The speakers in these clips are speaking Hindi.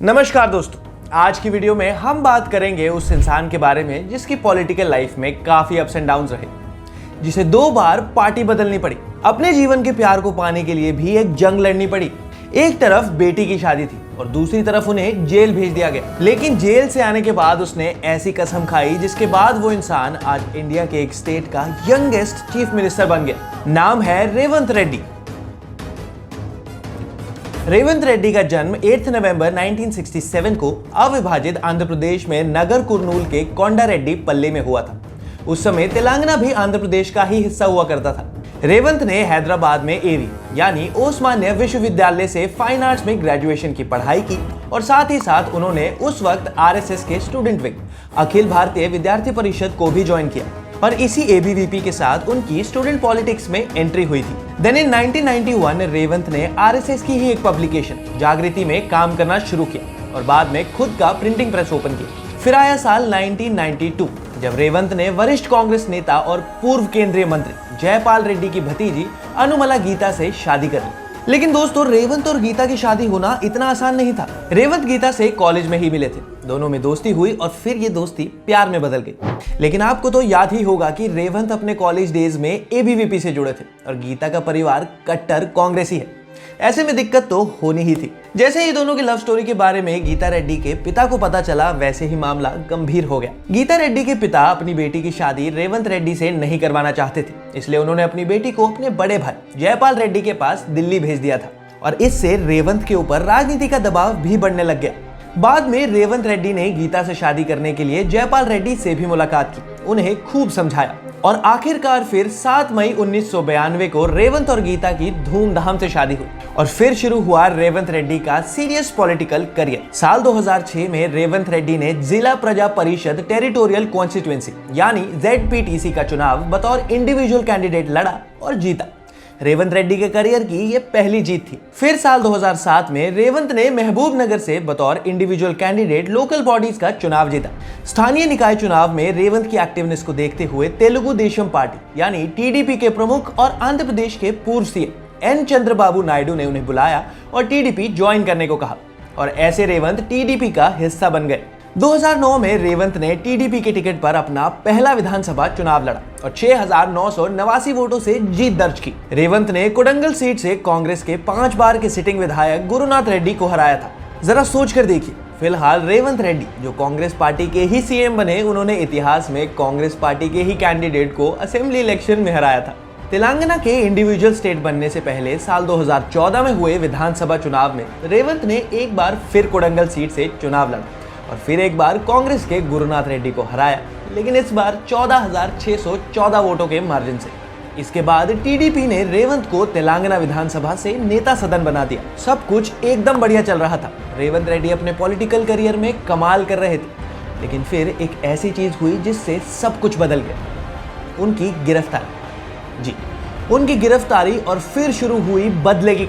नमस्कार दोस्तों, आज की वीडियो में हम बात करेंगे उस इंसान के बारे में जिसकी पॉलिटिकल लाइफ में काफी अप्स एंड डाउन्स रहे, जिसे 2 बार पार्टी बदलनी पड़ी, अपने जीवन के प्यार को पाने के लिए भी एक जंग लड़नी पड़ी। एक तरफ बेटी की शादी थी और दूसरी तरफ उन्हें जेल भेज दिया गया। लेकिन जेल से आने के बाद उसने ऐसी कसम खाई जिसके बाद वो इंसान आज इंडिया के एक स्टेट का यंगेस्ट चीफ मिनिस्टर बन गया। नाम है रेवंत रेड्डी। रेवंत रेड्डी का जन्म 8 नवंबर 1967 को अविभाजित आंध्र प्रदेश में नगर कुर्नूल के कोंडारेड्डी पल्ली में हुआ था। उस समय तेलंगाना भी आंध्र प्रदेश का ही हिस्सा हुआ करता था। रेवंत ने हैदराबाद में एवी यानी ओस्मान्य विश्वविद्यालय से फाइन आर्ट्स में ग्रेजुएशन की पढ़ाई की और साथ ही साथ उन्होंने उस वक्त आरएसएस के स्टूडेंट विंग अखिल भारतीय विद्यार्थी परिषद को भी ज्वाइन किया और इसी एबीवीपी के साथ उनकी स्टूडेंट पॉलिटिक्स में एंट्री हुई थी। देन इन 1991 रेवंत ने आरएसएस की ही एक पब्लिकेशन जागृति में काम करना शुरू किया और बाद में खुद का प्रिंटिंग प्रेस ओपन किया। फिर आया साल 1992 जब रेवंत ने वरिष्ठ कांग्रेस नेता और पूर्व केंद्रीय मंत्री जयपाल रेड्डी की भतीजी अनुमला गीता से शादी कर ली। लेकिन दोस्तों, रेवंत और गीता की शादी होना इतना आसान नहीं था। रेवंत गीता से कॉलेज में ही मिले थे, दोनों में दोस्ती हुई और फिर ये दोस्ती प्यार में बदल गई। लेकिन आपको तो याद ही होगा कि रेवंत अपने कॉलेज डेज में एबीवीपी से जुड़े थे और गीता का परिवार कट्टर कांग्रेसी है। ऐसे में दिक्कत तो होनी ही थी। जैसे ही दोनों की लव स्टोरी के बारे में गीता रेड्डी के पिता को पता चला, वैसे ही मामला गंभीर हो गया। गीता रेड्डी के पिता अपनी बेटी की शादी रेवंत रेड्डी से नहीं करवाना चाहते थे, इसलिए उन्होंने अपनी बेटी को अपने बड़े भाई जयपाल रेड्डी के पास दिल्ली भेज दिया था और इससे रेवंत के ऊपर राजनीति का दबाव भी बढ़ने लग गया। बाद में रेवंत रेड्डी ने गीता से शादी करने के लिए जयपाल रेड्डी से भी मुलाकात की, उन्हें खूब समझाया और आखिरकार फिर 7 मई 1992 को रेवंत और गीता की धूमधाम से शादी हुई और फिर शुरू हुआ रेवंत रेड्डी का सीरियस पॉलिटिकल करियर। साल 2006 में रेवंत रेड्डी ने जिला प्रजा परिषद टेरिटोरियल कॉन्स्टिट्यूएंसी यानी ZPTC का चुनाव बतौर इंडिविजुअल कैंडिडेट लड़ा और जीता। रेवंत रेड्डी के करियर की ये पहली जीत थी। फिर साल 2007 में रेवंत ने महबूब नगर से बतौर इंडिविजुअल कैंडिडेट लोकल बॉडीज का चुनाव जीता। स्थानीय निकाय चुनाव में रेवंत की एक्टिवनेस को देखते हुए तेलुगु देशम पार्टी यानी TDP के प्रमुख और आंध्र प्रदेश के पूर्व सीएम N चंद्रबाबू नायडू ने उन्हें बुलाया और TDP ज्वाइन करने को कहा और ऐसे रेवंत TDP का हिस्सा बन गए। 2009 में रेवंत ने TDP के टिकट पर अपना पहला विधानसभा चुनाव लड़ा और 6,989 वोटों से जीत दर्ज की। रेवंत ने कोडंगल सीट से कांग्रेस के 5 बार के सिटिंग विधायक गुरुनाथ रेड्डी को हराया था। जरा सोच कर देखिए, फिलहाल रेवंत रेड्डी जो कांग्रेस पार्टी के ही सीएम बने, उन्होंने इतिहास में कांग्रेस पार्टी के ही कैंडिडेट को असेंबली इलेक्शन में हराया था। तेलंगाना के इंडिविजुअल स्टेट बनने से पहले साल 2014 में हुए विधानसभा चुनाव में रेवंत ने एक बार फिर कोडंगल सीट से चुनाव लड़ा और फिर एक बार कांग्रेस के गुरुनाथ रेड्डी को हराया, लेकिन इस बार 14,614 वोटों के मार्जिन से। इसके बाद TDP ने रेवंत को तेलंगाना विधानसभा से नेता सदन बना दिया। सब कुछ एकदम बढ़िया चल रहा था। रेवंत रेड्डी अपने पॉलिटिकल करियर में कमाल कर रहे थे, लेकिन फिर एक ऐसी चीज हुई जिससे सब कुछ बदल गया। उनकी गिरफ्तारी। जी, उनकी गिरफ्तारी और फिर शुरू हुई बदले की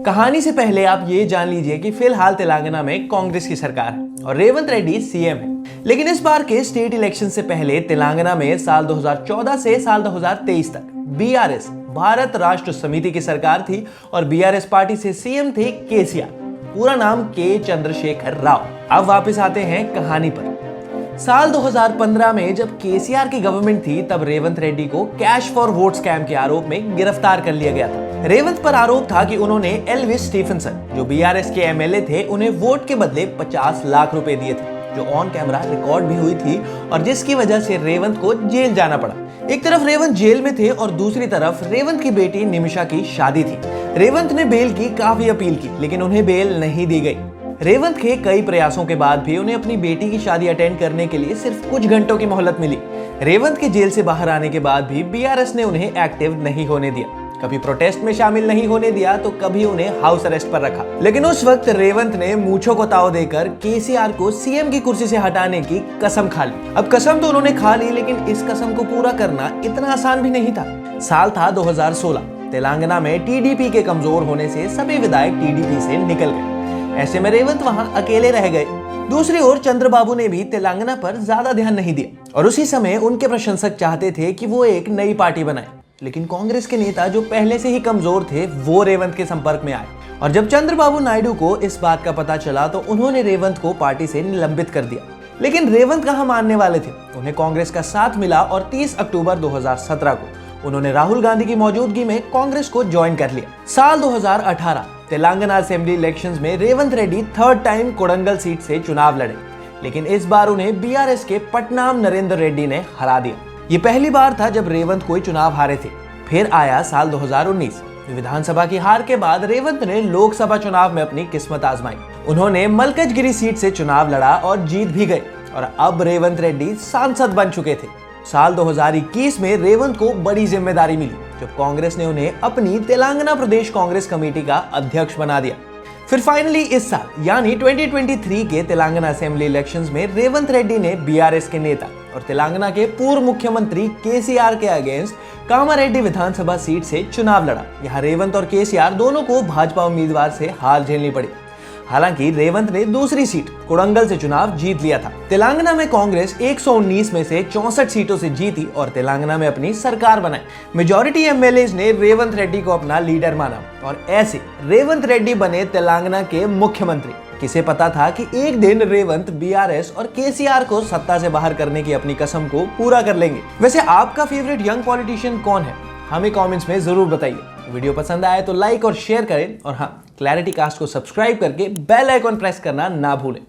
कहानी से पहले आप ये जान लीजिए कि फिलहाल तेलंगाना में कांग्रेस की सरकार है और रेवंत रेड्डी सीएम है। लेकिन इस बार के स्टेट इलेक्शन से पहले तेलंगाना में साल 2014 से साल 2023 तक BRS भारत राष्ट्र समिति की सरकार थी और BRS पार्टी से सीएम थे केसीआर, पूरा नाम के चंद्रशेखर राव। अब वापस आते हैं कहानी पर। साल 2015 में जब केसीआर की गवर्नमेंट थी, तब रेवंत रेड्डी को कैश फॉर वोट स्कैम के आरोप में गिरफ्तार कर लिया गया था। रेवंत पर आरोप था कि उन्होंने एल्विस स्टीफनसन जो BRS के MLA थे, उन्हें वोट के बदले 50 लाख रुपए दिए थे, जो ऑन कैमरा रिकॉर्ड भी हुई थी और जिसकी वजह से रेवंत को जेल जाना पड़ा। एक तरफ रेवंत जेल में थे और दूसरी तरफ रेवंत की बेटी निमिषा की शादी थी। रेवंत ने बेल की काफी अपील की, लेकिन उन्हें बेल नहीं दी गई। रेवंत के कई प्रयासों के बाद भी उन्हें अपनी बेटी की शादी अटेंड करने के लिए सिर्फ कुछ घंटों की मोहलत मिली। रेवंत के जेल से बाहर आने के बाद भी BRS ने उन्हें एक्टिव नहीं होने दिया, कभी प्रोटेस्ट में शामिल नहीं होने दिया तो कभी उन्हें हाउस अरेस्ट पर रखा। लेकिन उस वक्त रेवंत ने मूंछों को ताव देकर केसीआर को सीएम की कुर्सी से हटाने की कसम खा ली। अब कसम तो उन्होंने खा ली, लेकिन इस कसम को पूरा करना इतना आसान भी नहीं था। साल था 2016। तेलंगाना में TDP के कमजोर होने से सभी विधायक TDP से निकल गए। ऐसे में रेवंत वहां अकेले रह गए। दूसरी ओर चंद्रबाबू ने भी तेलंगाना पर ज्यादा ध्यान नहीं दिया और उसी समय उनके प्रशंसक चाहते थे कि वो एक नई पार्टी बनाए लेकिन कांग्रेस के नेता जो पहले से ही कमजोर थे वो रेवंत के संपर्क में आए और जब चंद्रबाबू नायडू को इस बात का पता चला तो उन्होंने रेवंत को पार्टी से निलंबित कर दिया। लेकिन रेवंत कहां मानने वाले थे। उन्हें कांग्रेस का साथ मिला और 30 अक्टूबर 2017 को उन्होंने राहुल गांधी की मौजूदगी में कांग्रेस को ज्वाइन कर लिया। साल 2018 तेलंगाना असेंबली इलेक्शंस में Revanth Reddy third time Kodangal seat से चुनाव लड़े, लेकिन इस बार उन्हें बीआरएस के पटनाम नरेंद्र रेड्डी ने हरा दिया। ये पहली बार था जब रेवंत कोई चुनाव हारे थे। फिर आया साल 2019। विधानसभा की हार के बाद रेवंत ने लोकसभा चुनाव में अपनी किस्मत आजमाई। उन्होंने मलकजगिरी सीट से चुनाव लड़ा और जीत भी गए और अब रेवंत रेड्डी सांसद बन चुके थे। साल 2021 में रेवंत को बड़ी जिम्मेदारी मिली जब कांग्रेस ने उन्हें अपनी तेलंगाना प्रदेश कांग्रेस कमेटी का अध्यक्ष बना दिया। फिर फाइनली इस साल यानी 2023 के तेलंगाना असेंबली इलेक्शंस में रेवंत रेड्डी ने बीआरएस के नेता और तेलंगाना के पूर्व मुख्यमंत्री केसीआर के अगेंस्ट कामारेड्डी विधानसभा सीट से चुनाव लड़ा। यहाँ रेवंत और केसीआर दोनों को भाजपा उम्मीदवार से हार झेलनी पड़ी। हालांकि रेवंत ने दूसरी सीट कोडंगल से चुनाव जीत लिया था। तेलंगाना में कांग्रेस 119 में से 64 सीटों से जीती और तेलंगाना में अपनी सरकार बनाई। मेजॉरिटी एमएलएज ने रेवंत रेड्डी को अपना लीडर माना और ऐसे रेवंत रेड्डी बने तेलंगाना के मुख्यमंत्री। किसे पता था कि एक दिन रेवंत बीआरएस और केसीआर को सत्ता से बाहर करने की अपनी कसम को पूरा कर लेंगे। वैसे आपका फेवरेट यंग पॉलिटिशियन कौन है, हमें कमेंट्स में जरूर बताइए। वीडियो पसंद आए तो लाइक और शेयर करें और हाँ, क्लैरिटी कास्ट को सब्सक्राइब करके बेल आइकॉन प्रेस करना ना भूलें।